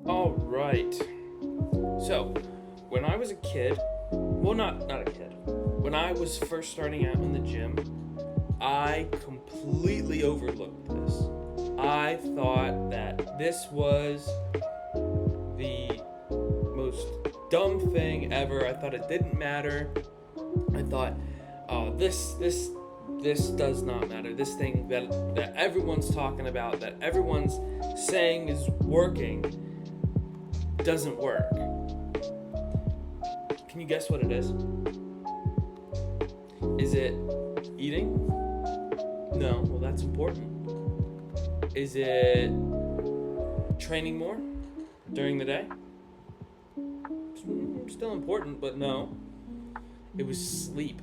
All right. So, when I was a kid, well, not a kid. When I was first starting out in the gym, I completely overlooked this. I thought that this was the most dumb thing ever. I thought it didn't matter. I thought, oh, this does not matter. This thing that everyone's talking about, that everyone's saying is working, doesn't work. Can you guess what it is? Is it eating? No, well, that's important. Is it training more during the day? Still important, but no. It was sleep.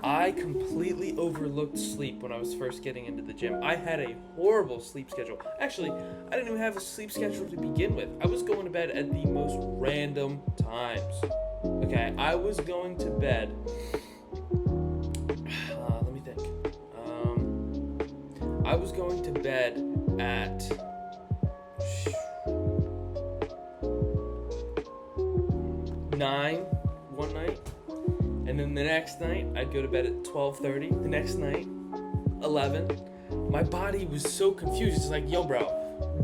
I completely overlooked sleep when I was first getting into the gym. I had a horrible sleep schedule. Actually, I didn't even have a sleep schedule to begin with. I was going to bed at the most random times. Okay, I was going to bed. Let me think. I was going to bed at 9 one night. And then the next night, I'd go to bed at 12:30. The next night, 11. My body was so confused. It's like, yo, bro,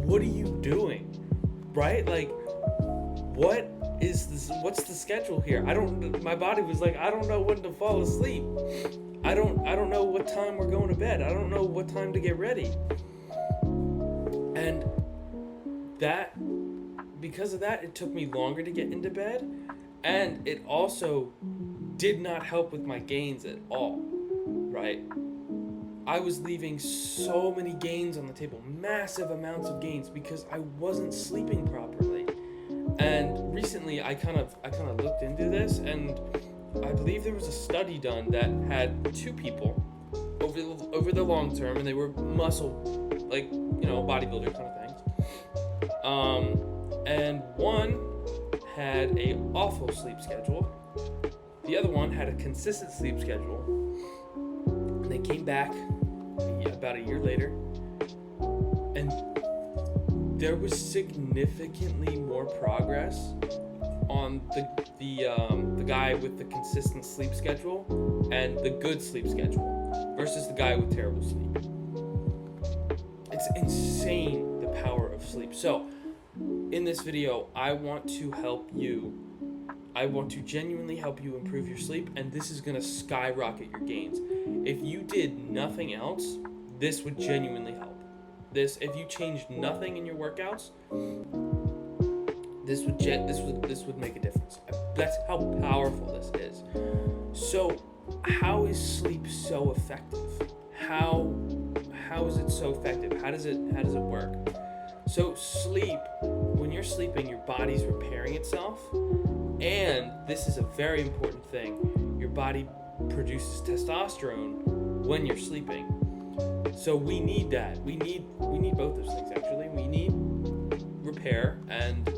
what are you doing? Right? Like, what is this? What's the schedule here? My body was like, I don't know when to fall asleep. I don't know what time we're going to bed. I don't know what time to get ready. And because of that, it took me longer to get into bed. And it also did not help with my gains at all, right? I was leaving so many gains on the table, massive amounts of gains, because I wasn't sleeping properly. And recently, I kind of looked into this, and I believe there was a study done that had two people over the long term, and they were muscle, like, bodybuilder kind of things. And one had a awful sleep schedule. The other one had a consistent sleep schedule. And they came back about a year later, and there was significantly more progress on the guy with the consistent sleep schedule and the good sleep schedule versus the guy with terrible sleep. It's insane, the power of sleep. So, in this video, I want to help you. I want to genuinely help you improve your sleep, and this is going to skyrocket your gains. If you did nothing else, this would genuinely help. If you changed nothing in your workouts, this would make a difference. That's how powerful this is. So, how is sleep so effective? How is it so effective? How does it work? So sleep, when you're sleeping, your body's repairing itself, and this is a very important thing. Your body produces testosterone when you're sleeping. So we need that. We need both those things, actually. We need repair, and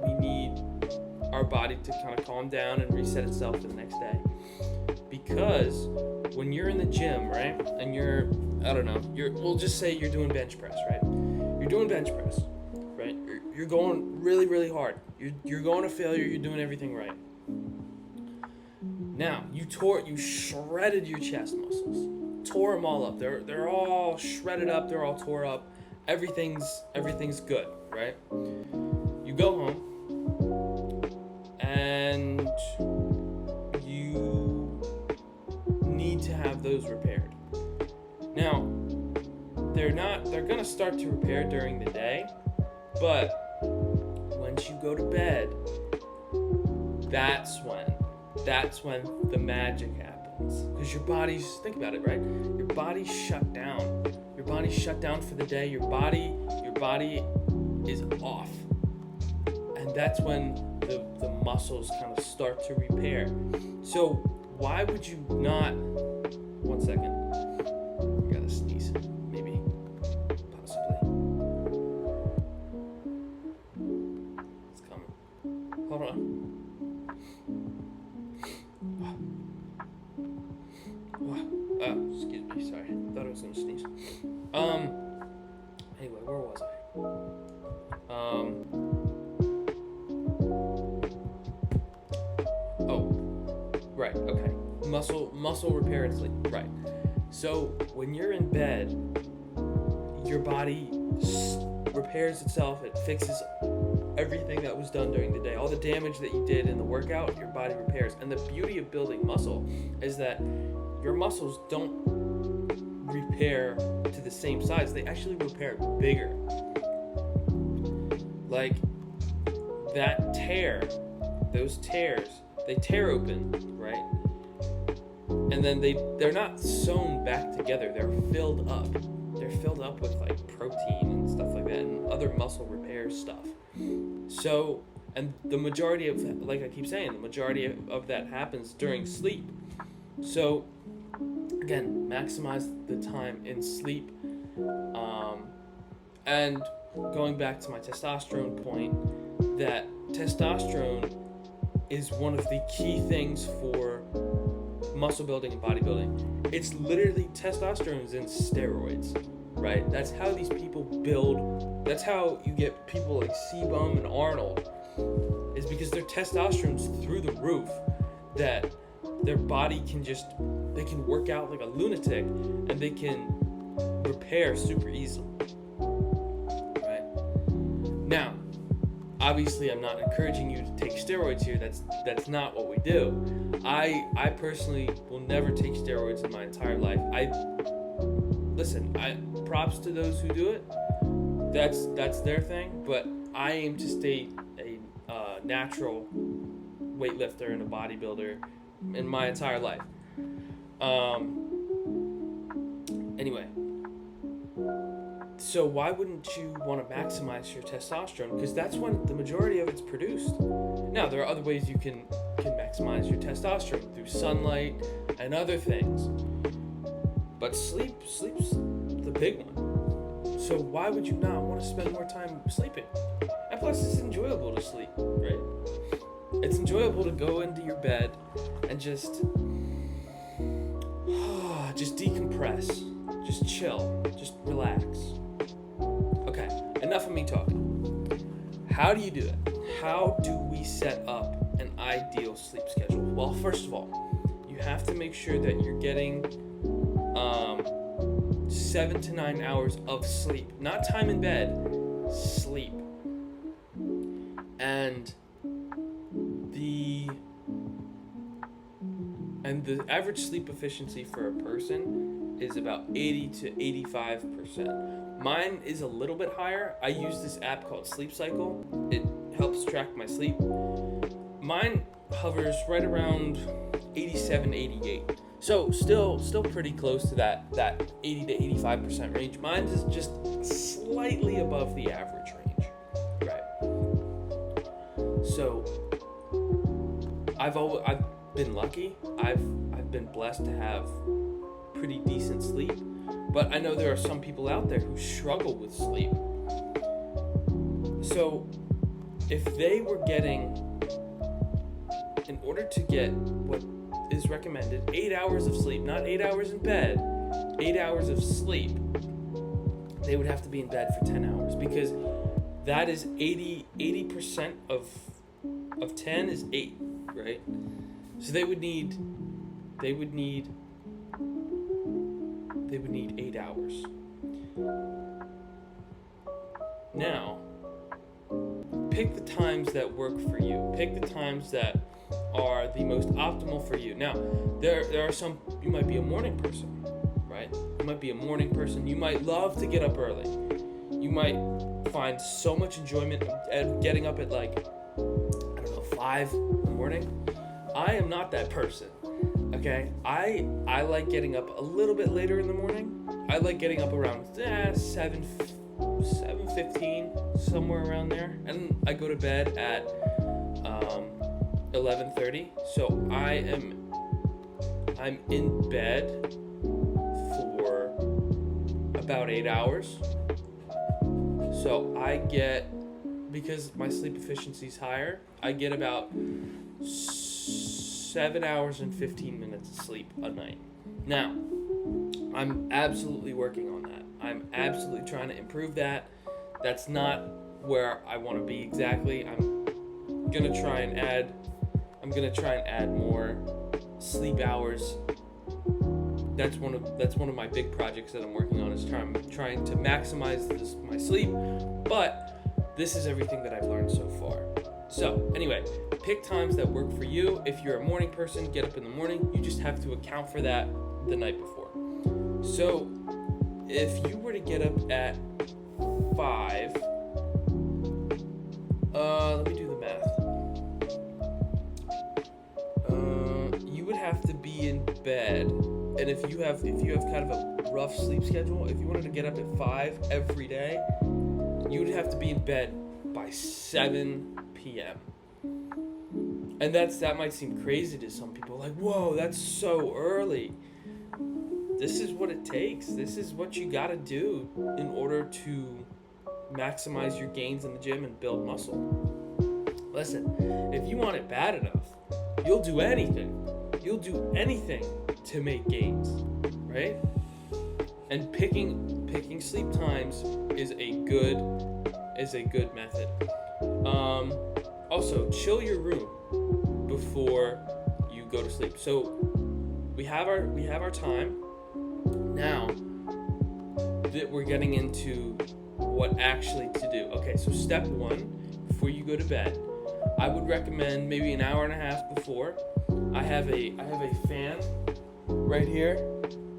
we need our body to kind of calm down and reset itself for the next day. Because when you're in the gym, right, and we'll just say you're doing bench press, right? You're doing bench press, right? You're going really, really hard. You're going to failure. You're doing everything right. Now, you shredded your chest muscles, tore them all up. They're all shredded up. They're all tore up. Everything's good, right? You go home, and you need to have those repaired. Now, they're gonna start to repair during the day, but once you go to bed, that's when the magic happens. Because your body's, think about it, right? Your body's shut down. Your body's shut down for the day. Your body is off. And that's when the muscles kind of start to repair. So why would you not, one second, I gotta sneeze. Hold on. Excuse me, sorry. Thought I was gonna sneeze. Anyway, where was I? muscle repair and sleep. Right. So when you're in bed, your body repairs itself. It fixes everything that was done during the day. All the damage that you did in the workout, your body repairs. And the beauty of building muscle is that your muscles don't repair to the same size. They actually repair bigger. Like that tear, those tears, they tear open, right? And then they're not sewn back together. They're filled up. They're filled up with like protein and stuff like that and other muscle repair stuff. So, and the majority of, like I keep saying, the majority of that happens during sleep. So, again, maximize the time in sleep. And going back to my testosterone point, that testosterone is one of the key things for muscle building and bodybuilding. It's literally testosterone is in steroids, right? That's how these people build. That's how you get people like Sebum and Arnold, is because their testosterone's through the roof, that their body they can work out like a lunatic and they can repair super easily, right? Now, obviously, I'm not encouraging you to take steroids here. That's not what we do. I personally will never take steroids in my entire life. Props to those who do it. That's their thing. But I aim to stay a natural weightlifter and a bodybuilder in my entire life. Anyway. So why wouldn't you want to maximize your testosterone? Because that's when the majority of it's produced. Now, there are other ways you can maximize your testosterone through sunlight and other things. But sleep's the big one. So why would you not want to spend more time sleeping? And plus, it's enjoyable to sleep, right? It's enjoyable to go into your bed and just decompress, just chill, just relax. Okay, enough of me talking. How do you do it? How do we set up an ideal sleep schedule? Well, first of all, you have to make sure that you're getting 7 to 9 hours of sleep. Not time in bed, sleep. And the average sleep efficiency for a person is about 80 to 85%. Mine is a little bit higher. I use this app called Sleep Cycle. It helps track my sleep. Mine hovers right around 87, 88. So still pretty close to that 80 to 85% range. Mine is just slightly above the average range, right? So I've been lucky. I've been blessed to have pretty decent sleep, but I know there are some people out there who struggle with sleep. So if they were getting, in order to get what is recommended, 8 hours of sleep, not 8 hours in bed, 8 hours of sleep, they would have to be in bed for 10 hours, because that is 80% of 10 is 8, right? So they would need 8 hours. Now, pick the times that work for you. Pick the times that are the most optimal for you. Now, there are some, you might be a morning person, right? You might be a morning person. You might love to get up early. You might find so much enjoyment at getting up at 5 in the morning. I am not that person. Okay, I like getting up a little bit later in the morning. I like getting up around 7:15, somewhere around there, and I go to bed at 11:30. So I'm in bed for about 8 hours. So I get, because my sleep efficiency is higher, I get about 7 hours and 15 minutes of sleep a night. Now, I'm absolutely working on that. I'm absolutely trying to improve that. That's not where I want to be exactly. I'm gonna try and add more sleep hours. That's one of my big projects that I'm working on, is trying to maximize my sleep. But this is everything that I've learned so far. So anyway, pick times that work for you. If you're a morning person, get up in the morning. You just have to account for that the night before. So if you were to get up at 5, let me do the math. You would have to be in bed, and if you have kind of a rough sleep schedule, if you wanted to get up at 5 every day, you would have to be in bed by 7 p.m. And that might seem crazy to some people, like, whoa, that's so early. This is what it takes. This is what you gotta do in order to maximize your gains in the gym and build muscle. Listen, if you want it bad enough, you'll do anything. You'll do anything to make gains, right? And picking sleep times is a good method. Also, chill your room before you go to sleep. So we have our time. Now that we're getting into what actually to do. Okay, so step 1, before you go to bed, I would recommend maybe an hour and a half before. I have a fan right here,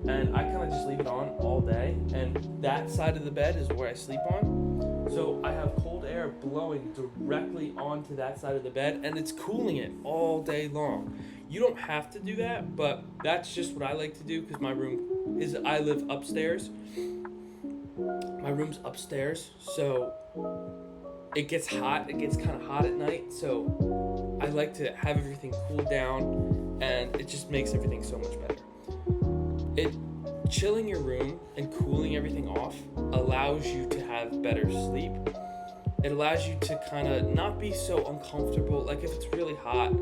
and I kind of just leave it on all day, and that side of the bed is where I sleep on. So I have cold air blowing directly onto that side of the bed, and it's cooling it all day long. You don't have to do that, but that's just what I like to do, because I live upstairs. My room's upstairs, so it gets hot. It gets kind of hot at night, so I like to have everything cooled down, and it just makes everything so much better. Chilling your room and cooling everything off allows you to have better sleep. It allows you to kind of not be so uncomfortable. Like if it's really hot,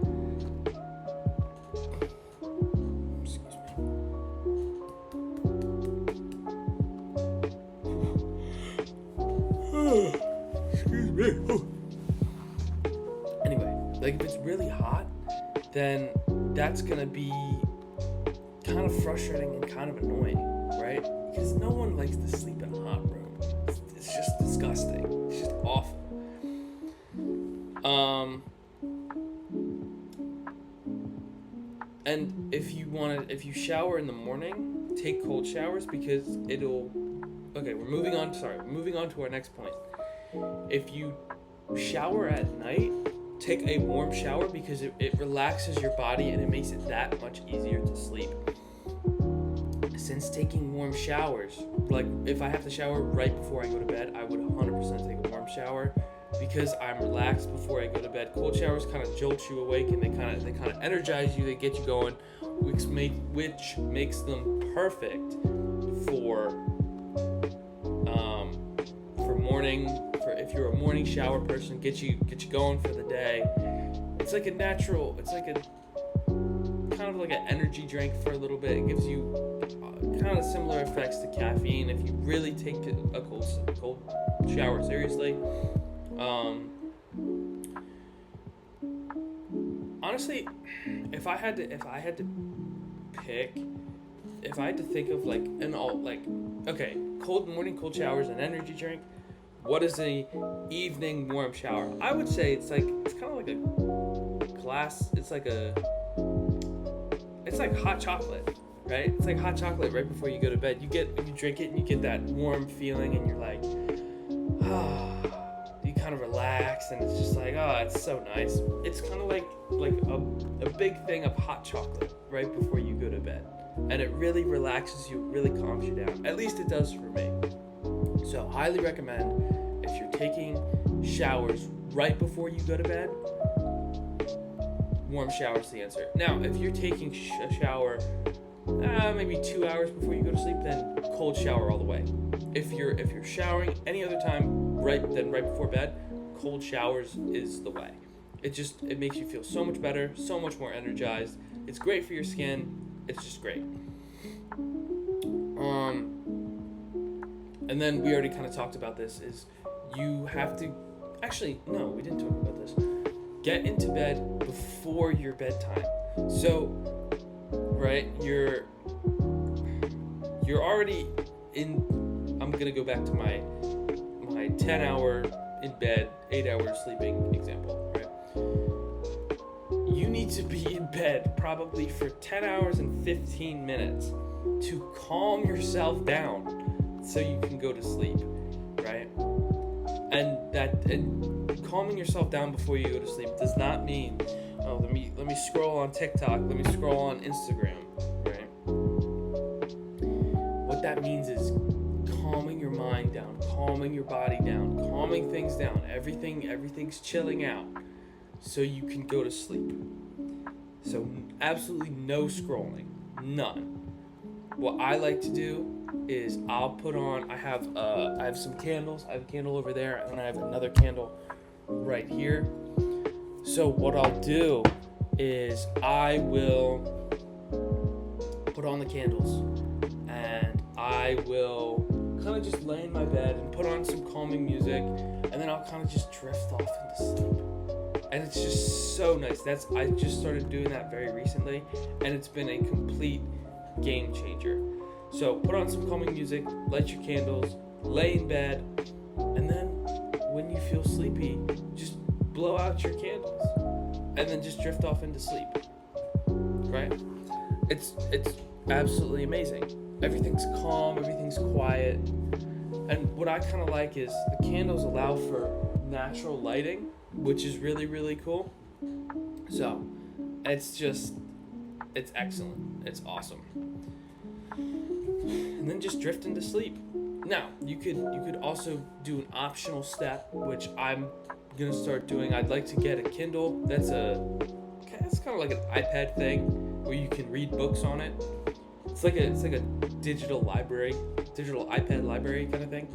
Anyway, like if it's really hot, then that's gonna be kind of frustrating and kind of annoying, right? Because no one likes to sleep in a hot room. It's just disgusting. It's just awful. And if you shower in the morning, take cold showers, because okay, we're moving on to our next point. If you shower at night, take a warm shower, because it relaxes your body and it makes it that much easier to sleep. Since taking warm showers, like if I have to shower right before I go to bed, I would 100% take a warm shower, because I'm relaxed before I go to bed. Cold showers kind of jolt you awake, and they kind of energize you, they get you going, which makes them perfect for morning. If you're a morning shower person, get you going for the day. It's like kind of like an energy drink for a little bit. It gives you kind of similar effects to caffeine if you really take a cold shower seriously. Honestly, if I had to think of cold showers and energy drink, what is a evening warm shower? I would say it's kind of like a glass. It's like hot chocolate, right? It's like hot chocolate right before you go to bed. You drink it and you get that warm feeling, and you're like, you kind of relax, and it's just like, oh, it's so nice. It's kind of like a big thing of hot chocolate right before you go to bed, and it really relaxes you, really calms you down. At least it does for me. So highly recommend, if you're taking showers right before you go to bed, warm shower is the answer. Now, if you're taking a shower maybe 2 hours before you go to sleep, then cold shower all the way. If you're showering any other time right before bed, cold showers is the way. It makes you feel so much better, so much more energized. It's great for your skin. It's just great. And then we already kind of talked about this, is you have to, actually, no, we didn't talk about this. Get into bed before your bedtime. So right? You're already in. I'm gonna go back to my 10-hour in bed, 8 hours sleeping example, right? You need to be in bed probably for 10 hours and 15 minutes to calm yourself down so you can go to sleep, right? And calming yourself down before you go to sleep does not mean, oh, let me scroll on TikTok, let me scroll on Instagram, right? What that means is calming your mind down, calming your body down, calming things down. Everything's chilling out so you can go to sleep. So absolutely no scrolling, none. What I like to do is I'll put on, I have some candles. I have a candle over there, and I have another candle right here. So what I'll do is I will put on the candles, and I will kind of just lay in my bed and put on some calming music, and then I'll kind of just drift off into sleep. And it's just so nice. I just started doing that very recently, and it's been a complete game changer. So put on some calming music, light your candles, lay in bed, and then when you feel sleepy, just blow out your candles, and then just drift off into sleep. Right? It's absolutely amazing. Everything's calm, everything's quiet, and what I kind of like is the candles allow for natural lighting, which is really, really cool. So it's excellent. It's awesome. And then just drift into sleep. Now, you could also do an optional step, which I'm gonna start doing. I'd like to get a Kindle. It's kind of like an iPad thing where you can read books on it. It's like a digital iPad library kind of thing.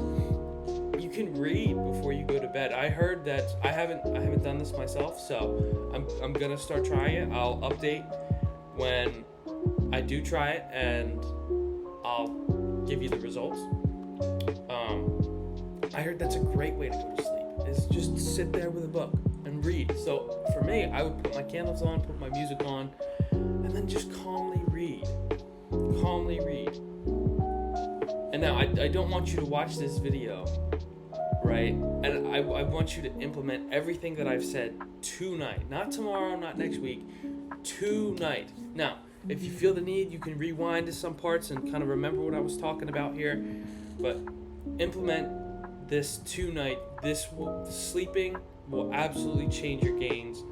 You can read before you go to bed. I heard that I haven't done this myself, so I'm gonna start trying it. I'll update when I do try it, and I'll give you the results. I heard that's a great way to go to sleep, is just sit there with a book and read. So for me, I would put my candles on, put my music on, and then just calmly read. And now I don't want you to watch this video, right? And I want you to implement everything that I've said tonight. Not tomorrow, not next week. Tonight. Now, if you feel the need, you can rewind to some parts and kind of remember what I was talking about here. But implement this tonight. Sleeping will absolutely change your gains.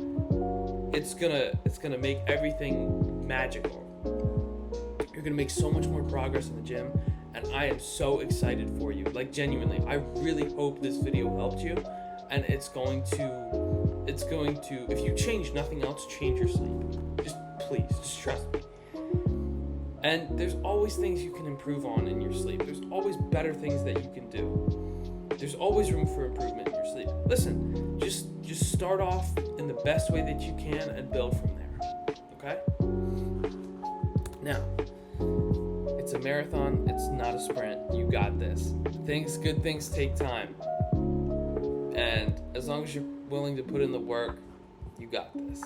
It's gonna make everything magical. You're gonna make so much more progress in the gym, and I am so excited for you. Like, genuinely, I really hope this video helped you, and it's going to, if you change nothing else, change your sleep. Just trust me. And there's always things you can improve on in your sleep. There's always better things that you can do. There's always room for improvement in your sleep. Listen, just start off in the best way that you can and build from there. Okay? Now, it's a marathon, it's not a sprint. You got this. Good things take time. And as long as you're willing to put in the work, you got this.